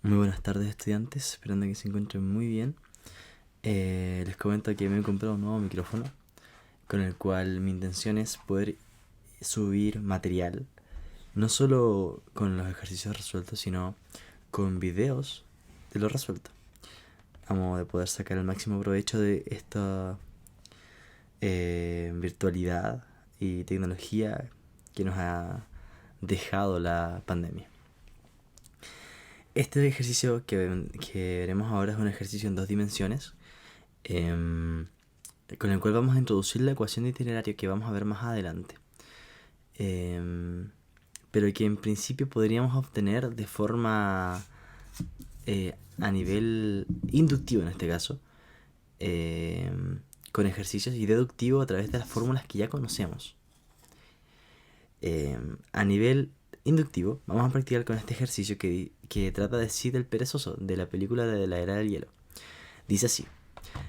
Muy buenas tardes, estudiantes, esperando que se encuentren muy bien. Les comento que me he comprado un nuevo micrófono con el cual mi intención es poder subir material, no solo con los ejercicios resueltos, sino con videos de lo resuelto, a modo de poder sacar el máximo provecho de esta virtualidad y tecnología que nos ha dejado la pandemia. Este ejercicio que veremos ahora es un ejercicio en dos dimensiones, em, con el cual vamos a introducir la ecuación de itinerario que vamos a ver más adelante, em, pero que en principio podríamos obtener de forma a nivel inductivo en este caso, con ejercicios, y deductivo a través de las fórmulas que ya conocemos. A nivel inductivo vamos a practicar con este ejercicio que trata de Sid el perezoso, de la película de la era del hielo. Dice así: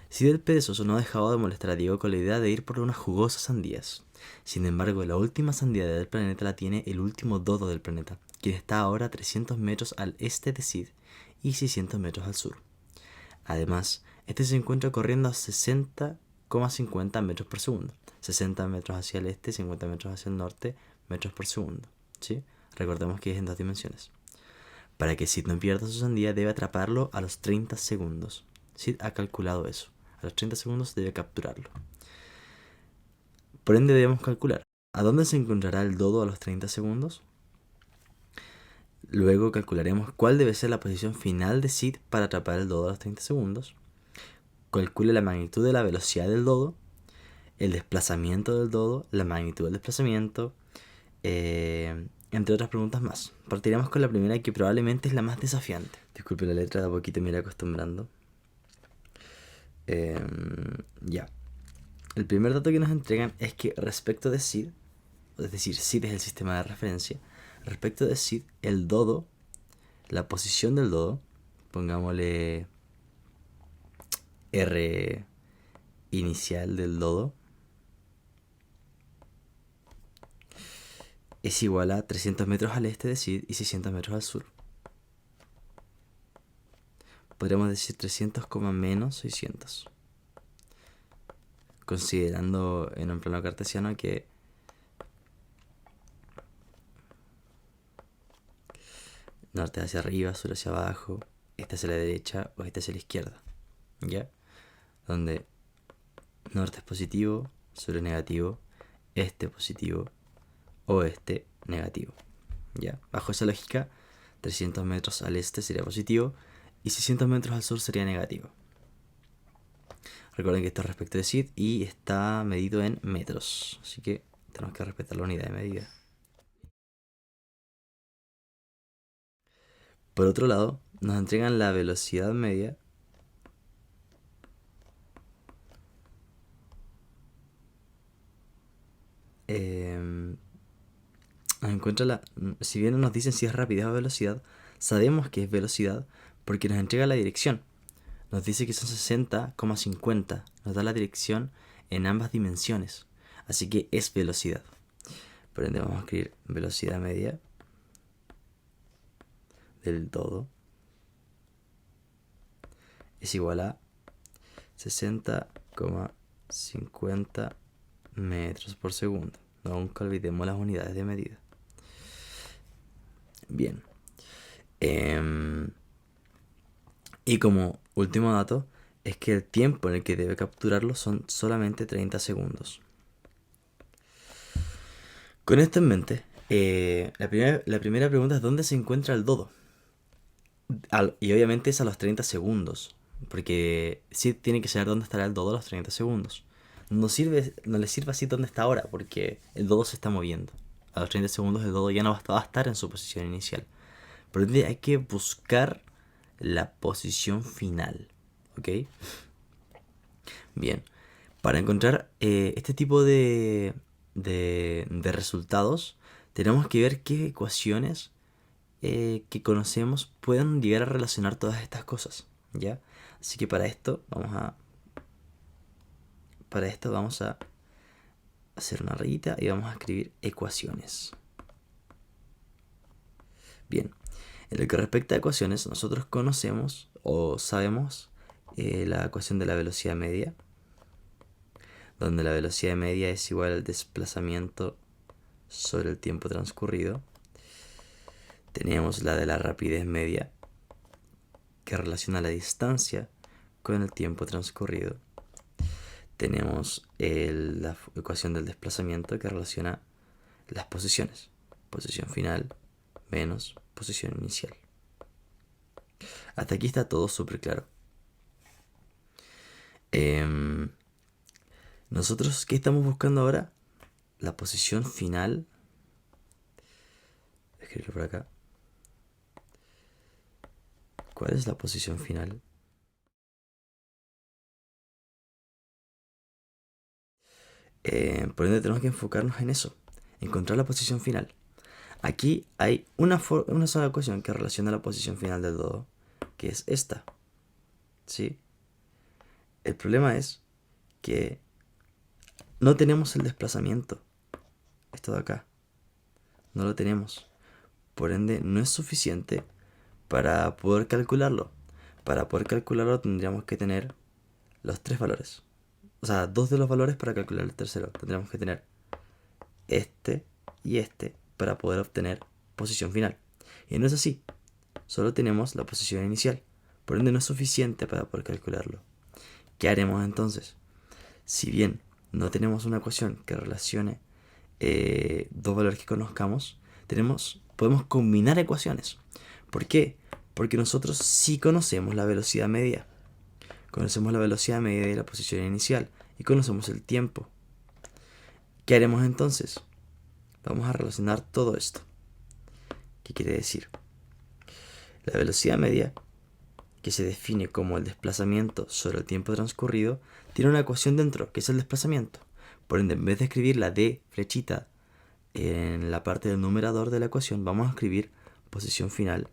Sid el perezoso no dejaba de molestar a Diego con la idea de ir por unas jugosas sandías. Sin embargo, la última sandía del planeta la tiene el último dodo del planeta, quien está ahora a 300 metros al este de Sid y 600 metros al sur. Además, este se encuentra corriendo a 60,50 metros por segundo. 60 metros hacia el este, 50 metros hacia el norte, metros por segundo. ¿Sí? Recordemos que es en dos dimensiones. Para que Sid no pierda su sandía, debe atraparlo a los 30 segundos. Sid ha calculado eso. A los 30 segundos debe capturarlo. Por ende, debemos calcular a dónde se encontrará el dodo a los 30 segundos. Luego calcularemos cuál debe ser la posición final de Sid para atrapar el dodo a los 30 segundos. Calcule la magnitud de la velocidad del dodo, el desplazamiento del dodo, la magnitud del desplazamiento, entre otras preguntas más. Partiremos con la primera, que probablemente es la más desafiante. Disculpe la letra, de a poquito me iré acostumbrando. Ya. El primer dato que nos entregan es que respecto de Sid, es decir, Sid es el sistema de referencia, respecto de Sid, el dodo, la posición del dodo, pongámosle R inicial del dodo, es igual a 300 metros al este de Sid y 600 metros al sur. Podríamos decir 300, menos 600. Considerando en un plano cartesiano que norte hacia arriba, sur hacia abajo, este hacia la derecha o este hacia la izquierda. ¿Ya? Donde norte es positivo, sur es negativo, este positivo, oeste negativo. ¿Ya? Bajo esa lógica, 300 metros al este sería positivo y 600 metros al sur sería negativo. Recuerden que esto es respecto de Sid y está medido en metros, así que tenemos que respetar la unidad de medida. Por otro lado, nos entregan la velocidad media nos encuentra si bien no nos dicen si es rapidez o velocidad, sabemos que es velocidad porque nos entrega la dirección. Nos dice que son 60,50. Nos da la dirección en ambas dimensiones. Así que es velocidad. Por ende vamos a escribir velocidad media del todo es igual a 60,50 metros por segundo. Nunca olvidemos las unidades de medida. Bien. Y como último dato, es que el tiempo en el que debe capturarlo son solamente 30 segundos. Con esto en mente, la primera pregunta es: ¿dónde se encuentra el dodo? Y obviamente es a los 30 segundos, porque sí tiene que saber dónde estará el dodo a los 30 segundos. No le sirve así dónde está ahora, porque el dodo se está moviendo. A los 30 segundos el dodo ya no va a estar en su posición inicial. Por ende hay que buscar la posición final. ¿Ok? Bien. Para encontrar este tipo de resultados, tenemos que ver qué ecuaciones que conocemos pueden llegar a relacionar todas estas cosas. ¿Ya? Así que para esto vamos a hacer una rayita y vamos a escribir ecuaciones. Bien. En lo que respecta a ecuaciones, nosotros conocemos o sabemos la ecuación de la velocidad media, donde la velocidad media es igual al desplazamiento sobre el tiempo transcurrido. Tenemos la de la rapidez media, que relaciona la distancia con el tiempo transcurrido. Tenemos la ecuación del desplazamiento, que relaciona las posiciones. Posición final menos posición inicial. Hasta aquí está todo súper claro. Nosotros, ¿qué estamos buscando ahora? La posición final. Escribirlo por acá. ¿Cuál es la posición final? Por ende tenemos que enfocarnos en eso. Encontrar la posición final. Aquí hay una sola ecuación que relaciona la posición final del dodo, que es esta. ¿Sí? El problema es que no tenemos el desplazamiento. Esto de acá. No lo tenemos. Por ende, no es suficiente para poder calcularlo. Para poder calcularlo tendríamos que tener los tres valores. O sea, dos de los valores para calcular el tercero. Tendríamos que tener este y este para poder obtener posición final. Y no es así. Solo tenemos la posición inicial. Por ende no es suficiente para poder calcularlo. ¿Qué haremos entonces? Si bien no tenemos una ecuación que relacione dos valores que conozcamos, podemos combinar ecuaciones. ¿Por qué? Porque nosotros sí conocemos la velocidad media. Conocemos la velocidad media y la posición inicial. Y conocemos el tiempo. ¿Qué haremos entonces? Vamos a relacionar todo esto. ¿Qué quiere decir? La velocidad media, que se define como el desplazamiento sobre el tiempo transcurrido, tiene una ecuación dentro, que es el desplazamiento. Por ende, en vez de escribir la D flechita en la parte del numerador de la ecuación, vamos a escribir posición final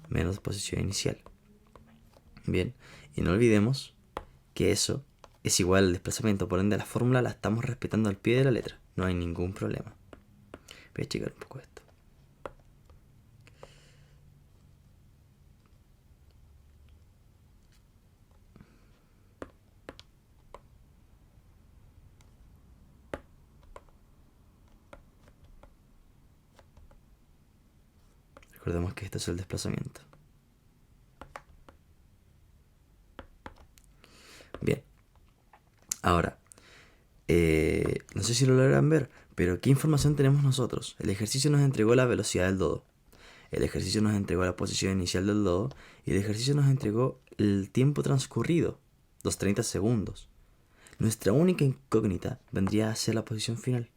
menos posición inicial. Bien, y no olvidemos que eso es igual al desplazamiento, por ende la fórmula la estamos respetando al pie de la letra, no hay ningún problema. Voy a checar un poco esto. Recordemos que esto es el desplazamiento. Bien, ahora, no sé si lo logran ver, pero ¿qué información tenemos nosotros? El ejercicio nos entregó la velocidad del dodo. El ejercicio nos entregó la posición inicial del dodo. Y el ejercicio nos entregó el tiempo transcurrido, los 30 segundos. Nuestra única incógnita vendría a ser la posición final,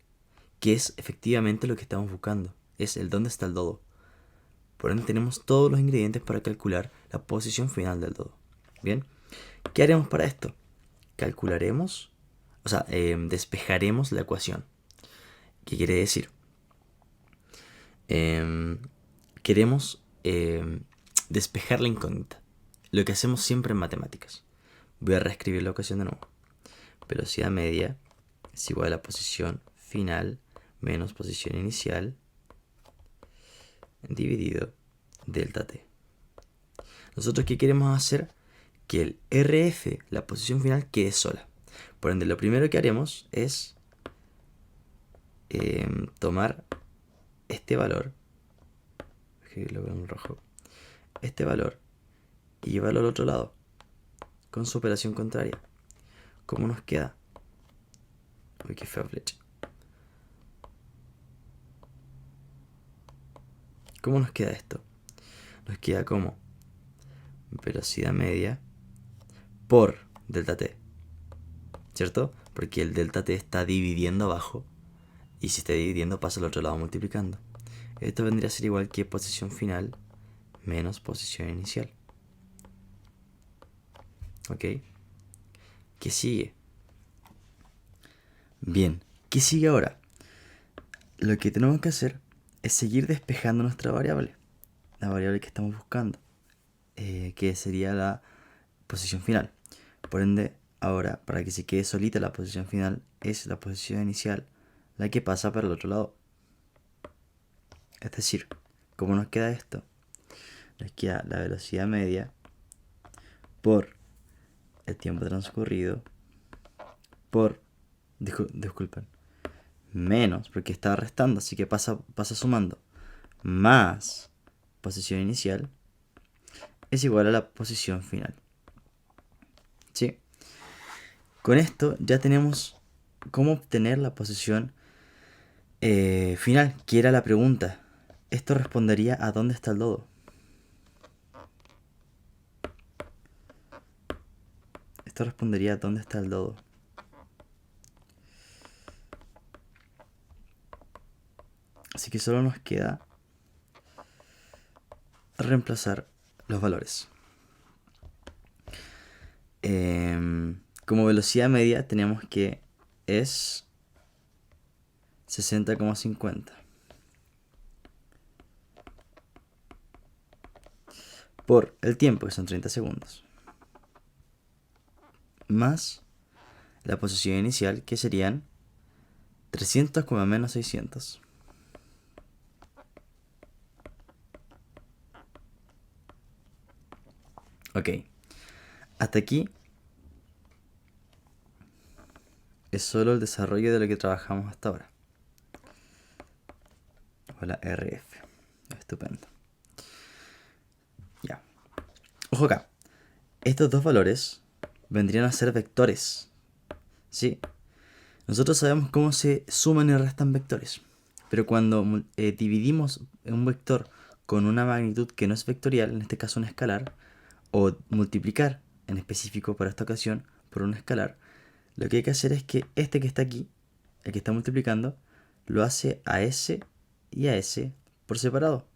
que es efectivamente lo que estamos buscando. Es el dónde está el dodo. Por ende tenemos todos los ingredientes para calcular la posición final del dodo. Bien, ¿qué haremos para esto? Calcularemos, despejaremos la ecuación. ¿Qué quiere decir? Queremos despejar la incógnita. Lo que hacemos siempre en matemáticas. Voy a reescribir la ecuación de nuevo. Velocidad media es igual a la posición final menos posición inicial dividido delta t. Nosotros, ¿qué queremos hacer? Que el RF, la posición final, quede sola. Por ende, lo primero que haremos es tomar este valor, escribirlo con rojo, este valor y llevarlo al otro lado con su operación contraria. ¿Cómo nos queda? Uy, qué fea flecha. ¿Cómo nos queda esto? Nos queda como velocidad media por delta t, ¿cierto? Porque el delta t está dividiendo abajo y si está dividiendo pasa al otro lado multiplicando. Esto vendría a ser igual que posición final menos posición inicial. ¿Ok? ¿Qué sigue? Bien, ¿qué sigue ahora? Lo que tenemos que hacer es seguir despejando nuestra variable, la variable que estamos buscando, que sería la posición final. Por ende, ahora, para que se quede solita la posición final, es la posición inicial la que pasa para el otro lado. Es decir, ¿cómo nos queda esto? nos queda la velocidad media por el tiempo transcurrido por, disculpen, menos, porque estaba restando, así que pasa sumando, más posición inicial es igual a la posición final. ¿Sí? Con esto ya tenemos cómo obtener la posición final, que era la pregunta. Esto respondería a dónde está el dodo. Esto respondería a dónde está el dodo. Así que solo nos queda reemplazar los valores. Como velocidad media tenemos que es 60,50 por el tiempo, que son 30 segundos, más la posición inicial, que serían 300, menos 600. Ok, hasta aquí es solo el desarrollo de lo que trabajamos hasta ahora. O la RF. Estupendo. Ya. Ojo acá. Estos dos valores vendrían a ser vectores. ¿Sí? Nosotros sabemos cómo se suman y restan vectores. Pero cuando dividimos un vector con una magnitud que no es vectorial, en este caso un escalar, o multiplicar en específico para esta ocasión por un escalar, lo que hay que hacer es que este que está aquí, el que está multiplicando, lo hace a S y a S por separado.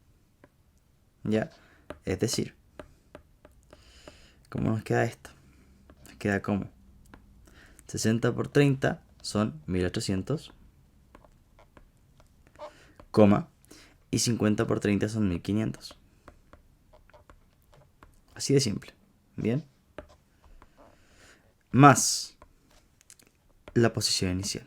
¿Ya? Es decir, ¿cómo nos queda esto? Nos queda como 60 por 30 son 1800, coma, y 50 por 30 son 1500. Así de simple. ¿Bien? Más la posición inicial.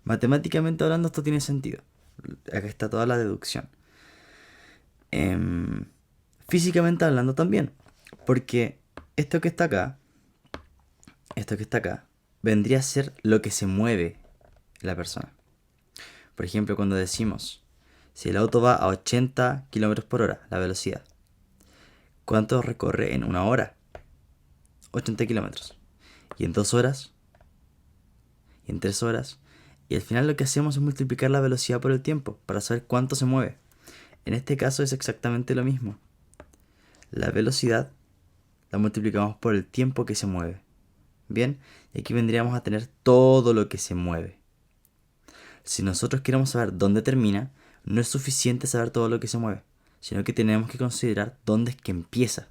Matemáticamente hablando, esto tiene sentido. Acá está toda la deducción. Físicamente hablando también. Porque esto que está acá, vendría a ser lo que se mueve la persona. Por ejemplo, cuando decimos, si el auto va a 80 km por hora, la velocidad, ¿cuánto recorre en una hora? 80 kilómetros. Y en 2 horas, y en 3 horas. Y al final lo que hacemos es multiplicar la velocidad por el tiempo para saber cuánto se mueve. En este caso es exactamente lo mismo. La velocidad la multiplicamos por el tiempo que se mueve. Bien, y aquí vendríamos a tener todo lo que se mueve. Si nosotros queremos saber dónde termina, no es suficiente saber todo lo que se mueve, sino que tenemos que considerar dónde es que empieza.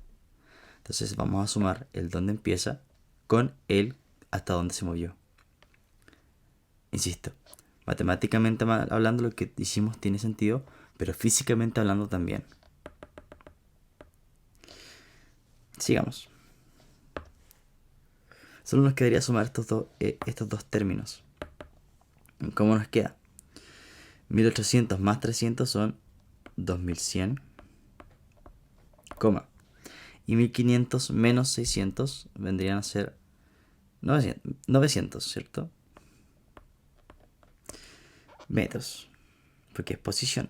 Entonces vamos a sumar el dónde empieza con el hasta dónde se movió. Insisto, matemáticamente hablando lo que hicimos tiene sentido, pero físicamente hablando también. Sigamos. Solo nos quedaría sumar estos dos términos. ¿Cómo nos queda? 1800 más 300 son 2100, coma. Y 1500 menos 600 vendrían a ser 900, ¿cierto? Metros, porque es posición.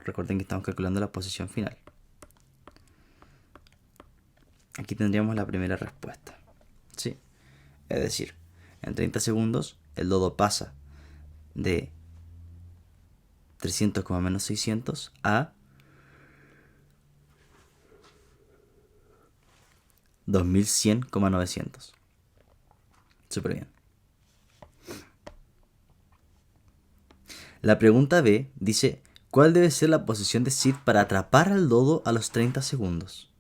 Recuerden que estamos calculando la posición final. Aquí tendríamos la primera respuesta. ¿Sí? Es decir, en 30 segundos el dodo pasa de 300, menos 600 a 2100,900. Súper bien. La pregunta B dice, ¿cuál debe ser la posición de Sid para atrapar al dodo a los 30 segundos?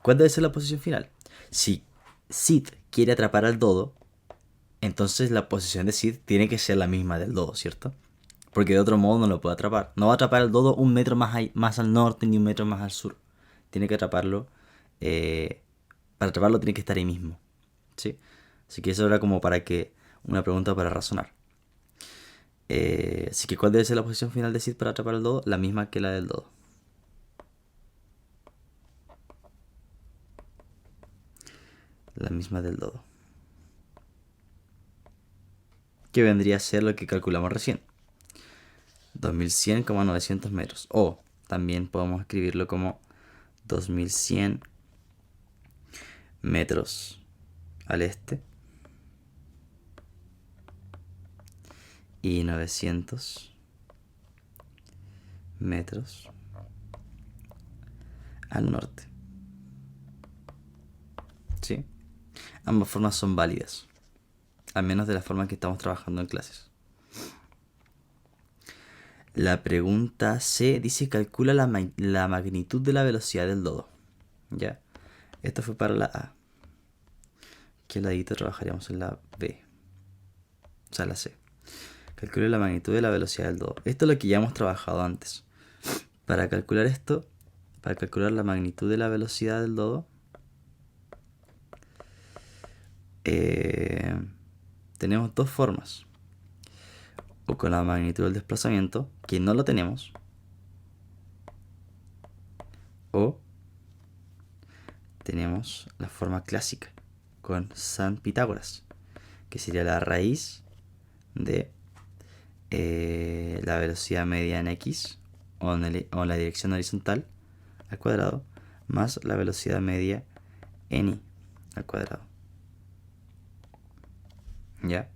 ¿Cuál debe ser la posición final? Si Sid quiere atrapar al dodo, entonces la posición de Sid tiene que ser la misma del dodo, ¿cierto? Porque de otro modo no lo puede atrapar. No va a atrapar al dodo un metro más al norte ni un metro más al sur. Tiene que atraparlo. Para atraparlo tiene que estar ahí mismo. ¿Sí? Así que eso era como para que una pregunta para razonar. Así que ¿cuál debe ser la posición final de Sid para atrapar el dodo? La misma que la del dodo. La misma del dodo. Que vendría a ser lo que calculamos recién. 2100,900 metros. O también podemos escribirlo como 2100 metros al este y 900 metros al norte. ¿Sí? Ambas formas son válidas, al menos de la forma en que estamos trabajando en clases. La pregunta C dice calcula la magnitud de la velocidad del dodo. ¿Ya? Esto fue para la A. ¿Qué ladito trabajaríamos en la B? O sea, la C. Calcule la magnitud de la velocidad del dodo. Esto es lo que ya hemos trabajado antes. Para calcular esto, para calcular la magnitud de la velocidad del dodo, tenemos dos formas. O con la magnitud del desplazamiento, que no lo tenemos. O tenemos la forma clásica, con San Pitágoras, que sería la raíz de la velocidad media en x o en la dirección horizontal al cuadrado más la velocidad media en y al cuadrado. ¿Ya?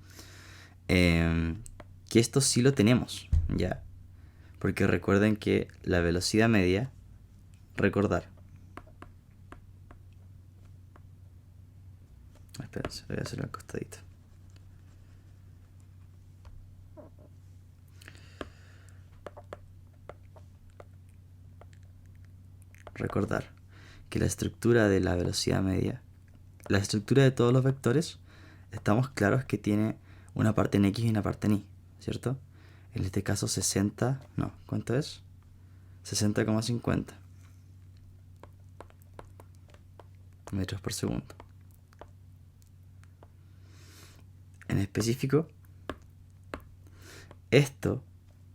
Que esto sí lo tenemos, ¿ya? Porque recuerden que la velocidad media, recordar. Espérense, voy a hacerlo al costadito. Recordar que la estructura de la velocidad media, la estructura de todos los vectores, estamos claros que tiene una parte en x y una parte en y, ¿cierto? En este caso 60, no, ¿cuánto es? 60,50 metros por segundo. En específico, esto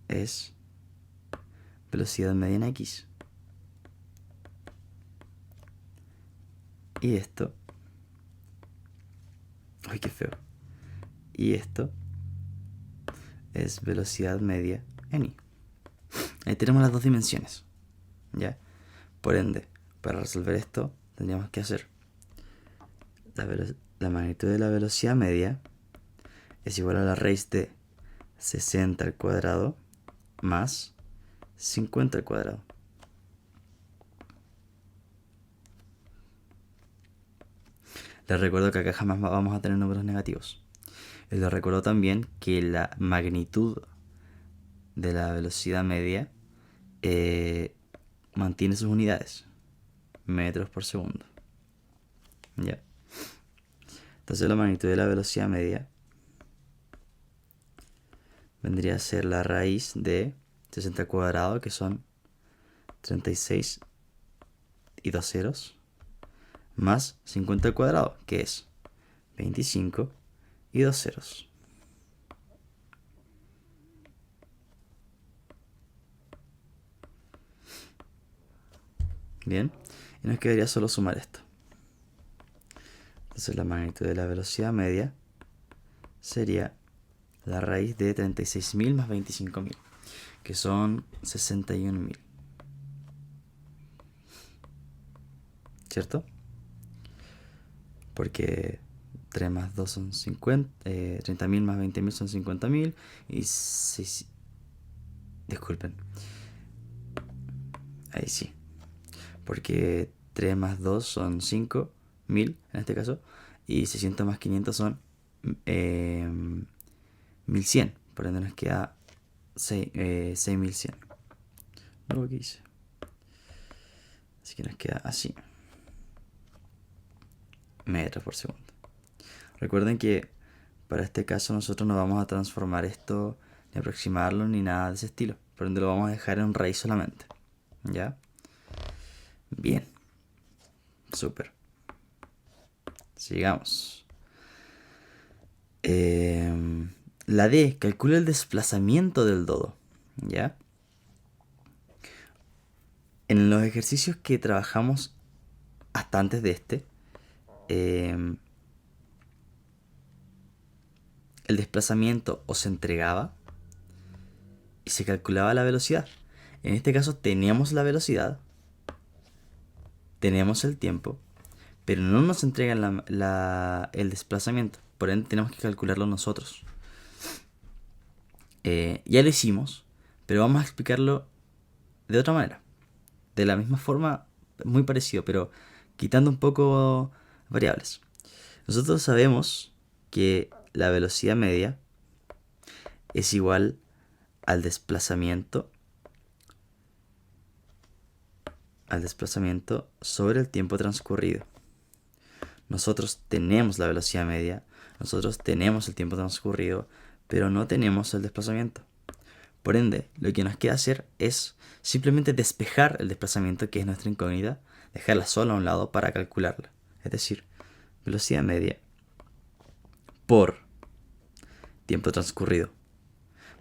es velocidad media en x. Y esto, ¡ay, qué feo! Y esto es velocidad media en y. Ahí tenemos las dos dimensiones, ¿ya? Por ende, para resolver esto, tendríamos que hacer la magnitud de la velocidad media es igual a la raíz de 60 al cuadrado más 50 al cuadrado. Les recuerdo que acá jamás vamos a tener números negativos. Les recuerdo también que la magnitud de la velocidad media mantiene sus unidades, metros por segundo. ¿Ya? Entonces la magnitud de la velocidad media vendría a ser la raíz de 60 al cuadrado, que son 36 y 2 ceros, más 50 al cuadrado, que es 25 y 2 ceros. Bien, y nos quedaría solo sumar esto. Entonces la magnitud de la velocidad media sería la raíz de 36.000 más 25.000, que son 61.000. ¿Cierto? Porque 3 más 2 son 50, 30.000 más 20.000 son 50.000 y 6... Disculpen. Ahí sí. Porque 3 más 2 son 5.000 en este caso, y 600 más 500 son 1.100. Por ende nos queda 6.100. Luego que hice. Así que nos queda así. Metros por segundo. Recuerden que para este caso nosotros no vamos a transformar esto, ni aproximarlo, ni nada de ese estilo. Por ende lo vamos a dejar en raíz solamente. ¿Ya? Bien. Súper. Sigamos. La D calcula el desplazamiento del dodo. ¿Ya? En los ejercicios que trabajamos hasta antes de este, el desplazamiento o se entregaba y se calculaba la velocidad. En este caso teníamos la velocidad, tenemos el tiempo, pero no nos entregan el desplazamiento. Por ende tenemos que calcularlo nosotros. Ya lo hicimos, pero vamos a explicarlo de otra manera. De la misma forma, muy parecido, pero quitando un poco variables. Nosotros sabemos que la velocidad media es igual al desplazamiento sobre el tiempo transcurrido. Nosotros tenemos la velocidad media, nosotros tenemos el tiempo transcurrido, pero no tenemos el desplazamiento. Por ende, lo que nos queda hacer es simplemente despejar el desplazamiento, que es nuestra incógnita, dejarla sola a un lado para calcularla. Es decir, velocidad media por tiempo transcurrido.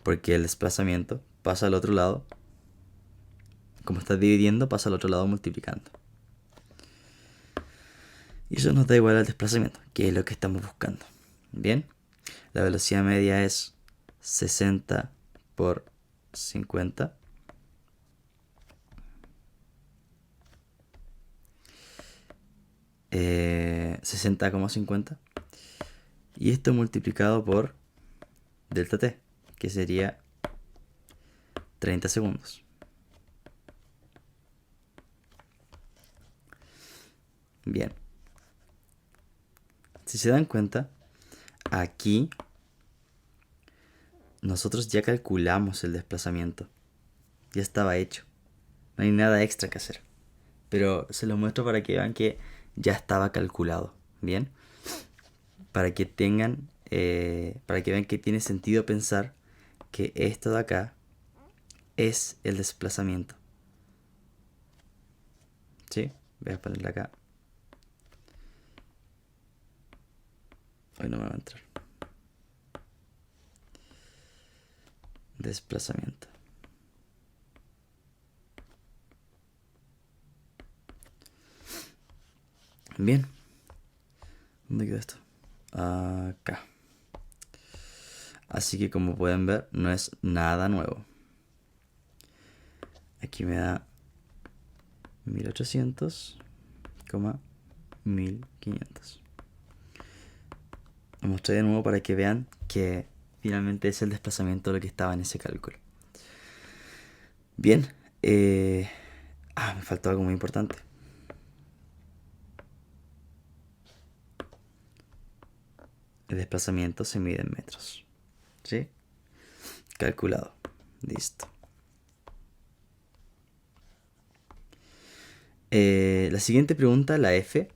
Porque el desplazamiento pasa al otro lado. Como está dividiendo, pasa al otro lado multiplicando. Y eso nos da igual al desplazamiento, que es lo que estamos buscando. Bien, la velocidad media es 60 por 50. Eh, 60,50. Y esto multiplicado por delta t, que sería 30 segundos. Bien. Si se dan cuenta, aquí nosotros ya calculamos el desplazamiento. Ya estaba hecho. No hay nada extra que hacer. Pero se lo muestro para que vean que ya estaba calculado. Bien. Para que tengan, para que vean que tiene sentido pensar que esto de acá es el desplazamiento. ¿Sí? Voy a ponerle acá. Hoy no me va a entrar. Desplazamiento. Bien. ¿Dónde quedó esto? Acá. Así que como pueden ver, no es nada nuevo. Aquí me da 1800, 1500. Lo mostré de nuevo para que vean que finalmente es el desplazamiento lo que estaba en ese cálculo. Bien. Me faltó algo muy importante. El desplazamiento se mide en metros. ¿Sí? Calculado. Listo. La siguiente pregunta, la F,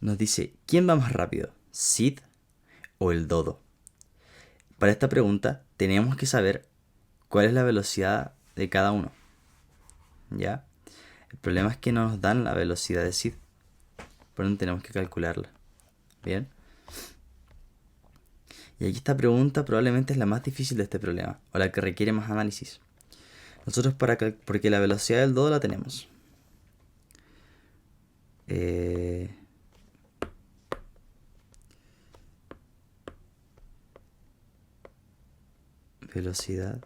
nos dice: ¿quién va más rápido? ¿Sid o el dodo? Para esta pregunta tenemos que saber cuál es la velocidad de cada uno. ¿Ya? El problema es que no nos dan la velocidad de Sid. Por eso tenemos que calcularla. ¿Bien? Y aquí esta pregunta probablemente es la más difícil de este problema, o la que requiere más análisis. Nosotros porque la velocidad del dodo la tenemos. Velocidad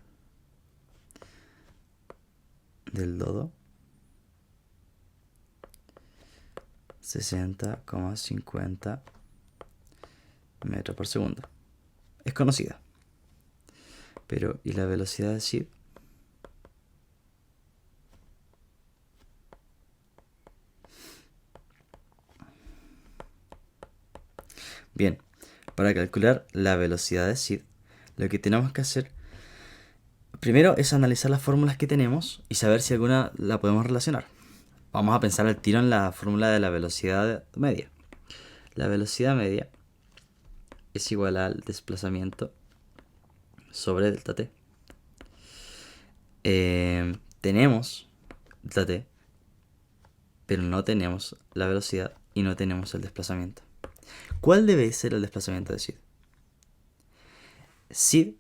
del dodo 60,50 metros por segundo. Es conocida. Pero, ¿y la velocidad de Sid? Bien, para calcular la velocidad de Sid, lo que tenemos que hacer primero es analizar las fórmulas que tenemos y saber si alguna la podemos relacionar. Vamos a pensar al tiro en la fórmula de la velocidad media. La velocidad media es igual al desplazamiento sobre delta t. Tenemos delta t, pero no tenemos la velocidad y no tenemos el desplazamiento. ¿Cuál debe ser el desplazamiento de Sid? SID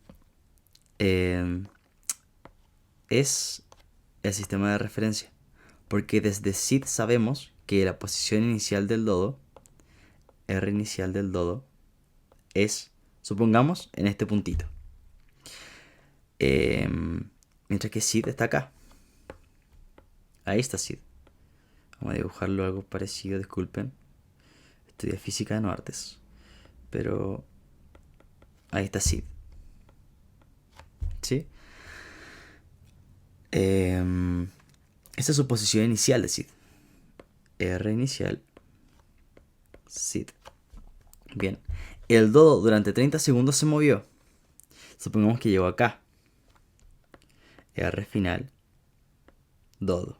es el sistema de referencia, porque desde SID sabemos que la posición inicial del dodo, R inicial del dodo, es, supongamos, en este puntito. Mientras que SID está acá. Ahí está SID. Vamos a dibujarlo algo parecido, disculpen. Estudié física, no artes. Pero ahí está SID. ¿Sí? Esta es su posición inicial de SID. R inicial, SID. Bien. El dodo durante 30 segundos se movió. Supongamos que llegó acá. R final, dodo.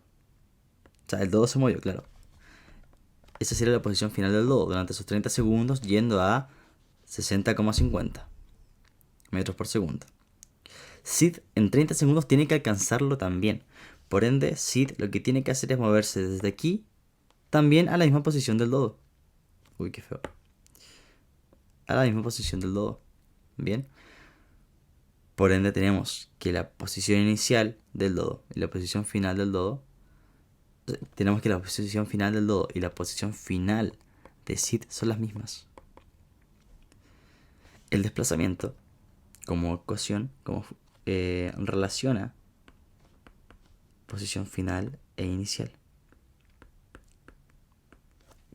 O sea, el dodo se movió, claro. Esa sería la posición final del dodo durante esos 30 segundos yendo a 60,50 metros por segundo. SID en 30 segundos tiene que alcanzarlo también. Por ende, SID lo que tiene que hacer es moverse desde aquí también a la misma posición del dodo. Uy, qué feo. A la misma posición del dodo. Bien. Por ende tenemos que la posición inicial del dodo y la posición final del dodo. Tenemos que la posición final del dodo y la posición final de SID son las mismas. El desplazamiento como ecuación relaciona posición final e inicial.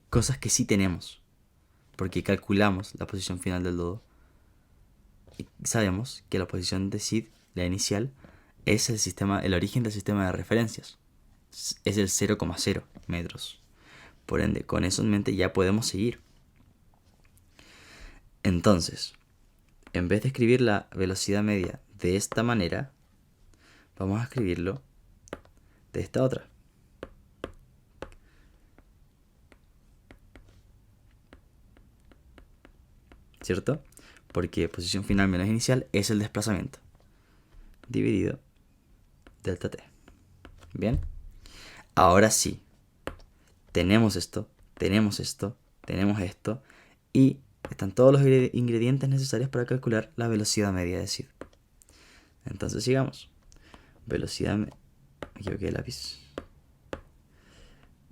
Cosas que sí tenemos, porque calculamos la posición final del dodo y sabemos que la posición de SID, la inicial, es el origen del sistema de referencias. Es el 0,0 metros. Por ende, con eso en mente ya podemos seguir. Entonces, en vez de escribir la velocidad media de esta manera, vamos a escribirlo de esta otra. ¿Cierto? Porque posición final menos inicial es el desplazamiento. Dividido delta t. Bien. Ahora sí. Tenemos esto, tenemos esto, tenemos esto. Y están todos los ingredientes necesarios para calcular la velocidad media de SID. Entonces sigamos. Velocidad me equivoqué de lápiz.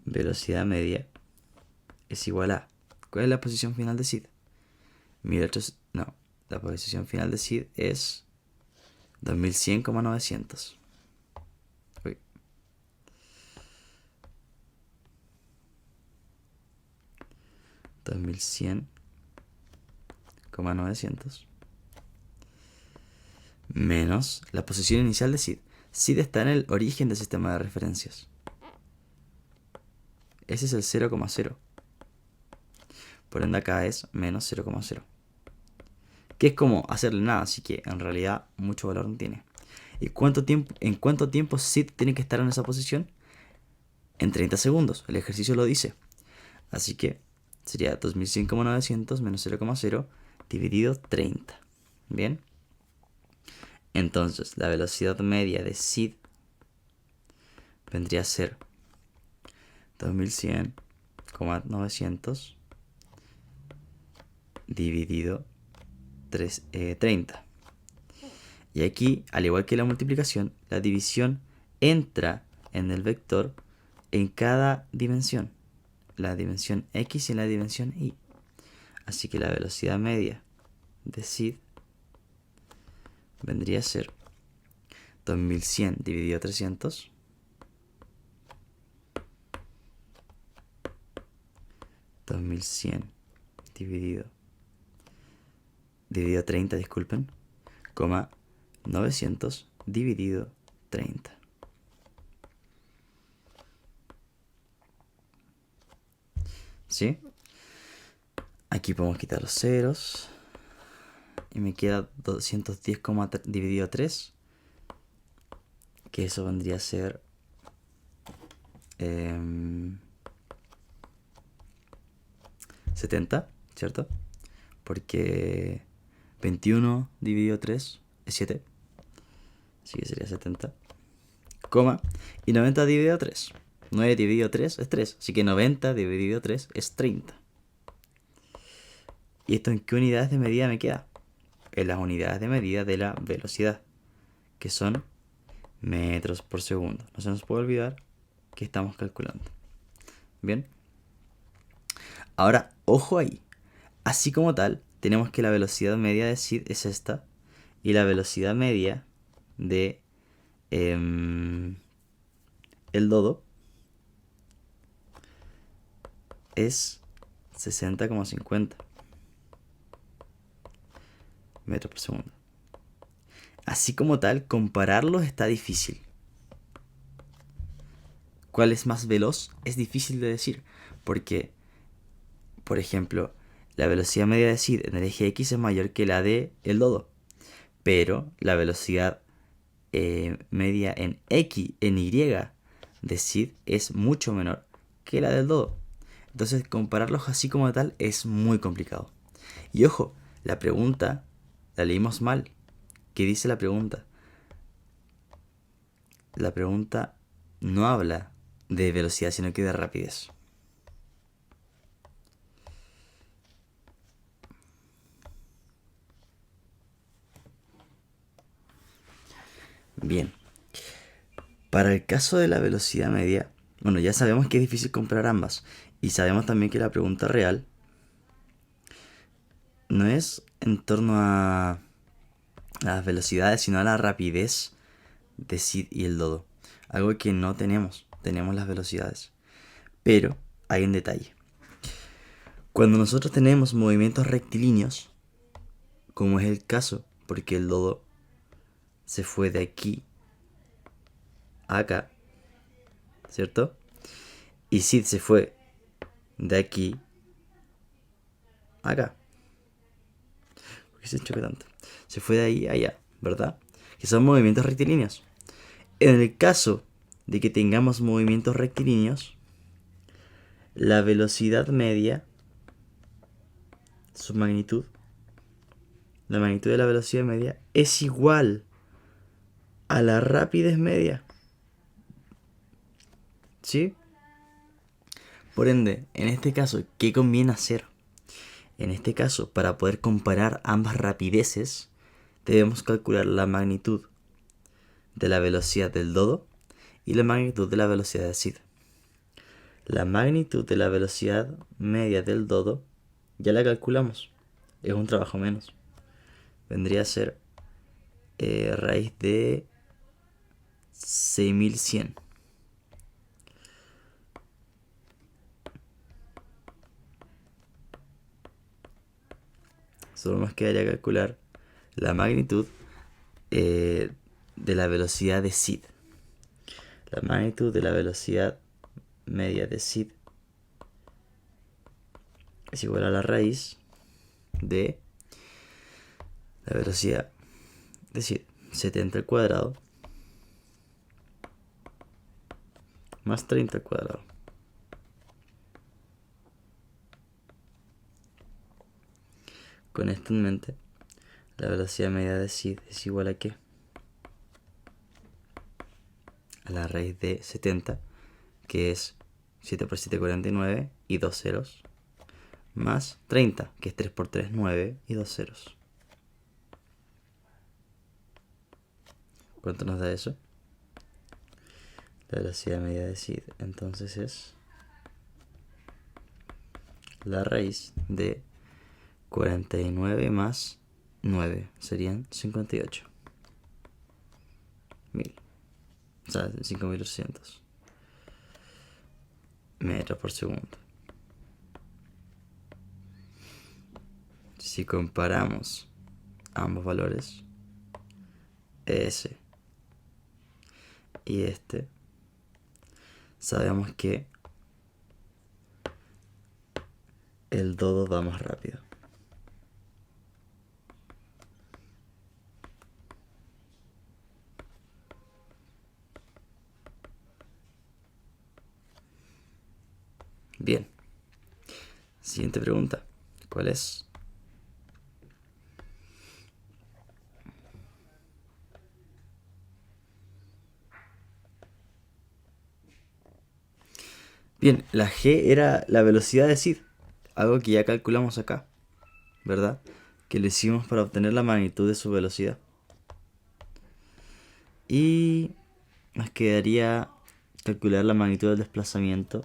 Velocidad media es igual a... ¿Cuál es la posición final de SID? No, la posición final de SID es 2100,900. Uy. 2100,900 menos la posición inicial de SID. SID está en el origen del sistema de referencias. Ese es el 0,0. Por ende acá es menos 0,0. Que es como hacerle nada, así que en realidad mucho valor no tiene. ¿Y en cuánto tiempo SID tiene que estar en esa posición? En 30 segundos, el ejercicio lo dice. Así que sería 2100,900 menos 0,0 dividido 30. Bien. Entonces, la velocidad media de SID vendría a ser 2100,900 dividido 30. Y aquí, al igual que la multiplicación, la división entra en el vector en cada dimensión. La dimensión X y la dimensión Y. Así que la velocidad media de SID vendría a ser 2100 dividido 300 2100 dividido 30, disculpen, 900 dividido 30. ¿Sí? Aquí podemos quitar los ceros. Y me queda 210, dividido 3. Que eso vendría a ser 70, ¿cierto? Porque 21 dividido 3 es 7. Así que sería 70. Y 90 dividido 3. 9 dividido 3 es 3. Así que 90 dividido 3 es 30. ¿Y esto en qué unidades de medida me queda? en las unidades de medida de la velocidad, que son metros por segundo. No se nos puede olvidar que estamos calculando. Bien. Ahora, ojo ahí. Así como tal, tenemos que la velocidad media de Sid es esta. Y la velocidad media de el dodo es 60,50 metros por segundo. Así como tal, compararlos está difícil. ¿Cuál es más veloz? Es difícil de decir. Porque, por ejemplo, la velocidad media de Sid en el eje X es mayor que la de el dodo. Pero la velocidad media en Y de Sid es mucho menor que la del dodo. Entonces compararlos así como tal es muy complicado. Y ojo, la pregunta la leímos mal. ¿Qué dice la pregunta? La pregunta no habla de velocidad, sino que de rapidez. Bien. Para el caso de la velocidad media, bueno, ya sabemos que es difícil comparar ambas. Y sabemos también que la pregunta real no es en torno a las velocidades, sino a la rapidez de Sid y el dodo. Algo que no tenemos. Tenemos las velocidades. Pero hay un detalle. Cuando nosotros tenemos movimientos rectilíneos, como es el caso, porque el dodo se fue de aquí a acá, ¿cierto? Y Sid se fue de aquí a acá. ¿Por qué se choca tanto? Se fue de ahí a allá, ¿verdad? Que son movimientos rectilíneos. En el caso de que tengamos movimientos rectilíneos, la velocidad media, su magnitud, la magnitud de la velocidad media es igual a la rapidez media. ¿Sí? Por ende, en este caso, ¿qué conviene hacer? En este caso, para poder comparar ambas rapideces, debemos calcular la magnitud de la velocidad del dodo y la magnitud de la velocidad de Sid. La magnitud de la velocidad media del dodo ya la calculamos. Es un trabajo menos. Vendría a ser raíz de 6100. Solo nos quedaría calcular la magnitud de la velocidad de Sid. La magnitud de la velocidad media de Sid es igual a la raíz de la velocidad de Sid, 70 al cuadrado más 30 al cuadrado. Con esto en mente, la velocidad media de Sid es igual a ¿qué? A la raíz de 70, que es 7 por 7, 49 y 2 ceros, más 30, que es 3 por 3, 9 y 2 ceros. ¿Cuánto nos da eso? La velocidad media de Sid entonces es la raíz de 49 más 9 serían 58. 1000. O sea, 5800 metros por segundo. Si comparamos ambos valores, ese y este, sabemos que el dodo va más rápido. Bien. Siguiente pregunta. ¿Cuál es? Bien, la g era la velocidad de Sid, algo que ya calculamos acá, ¿verdad? que lo hicimos para obtener la magnitud de su velocidad. Y nos quedaría calcular la magnitud del desplazamiento.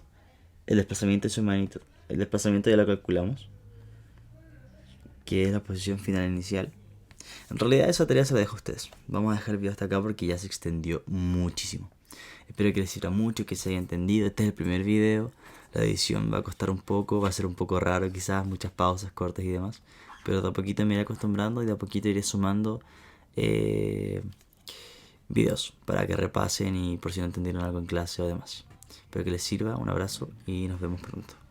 El desplazamiento y su magnitud. El desplazamiento ya lo calculamos, que es la posición final inicial. En realidad esa tarea se la dejo a ustedes. Vamos a dejar el video hasta acá porque ya se extendió muchísimo. Espero que les sirva mucho, que se haya entendido. Este es el primer video. La edición va a costar un poco, va a ser un poco raro quizás, muchas pausas, cortes y demás. Pero de a poquito me iré acostumbrando y de a poquito iré sumando videos para que repasen y por si no entendieron algo en clase o demás. Espero que les sirva, un abrazo y nos vemos pronto.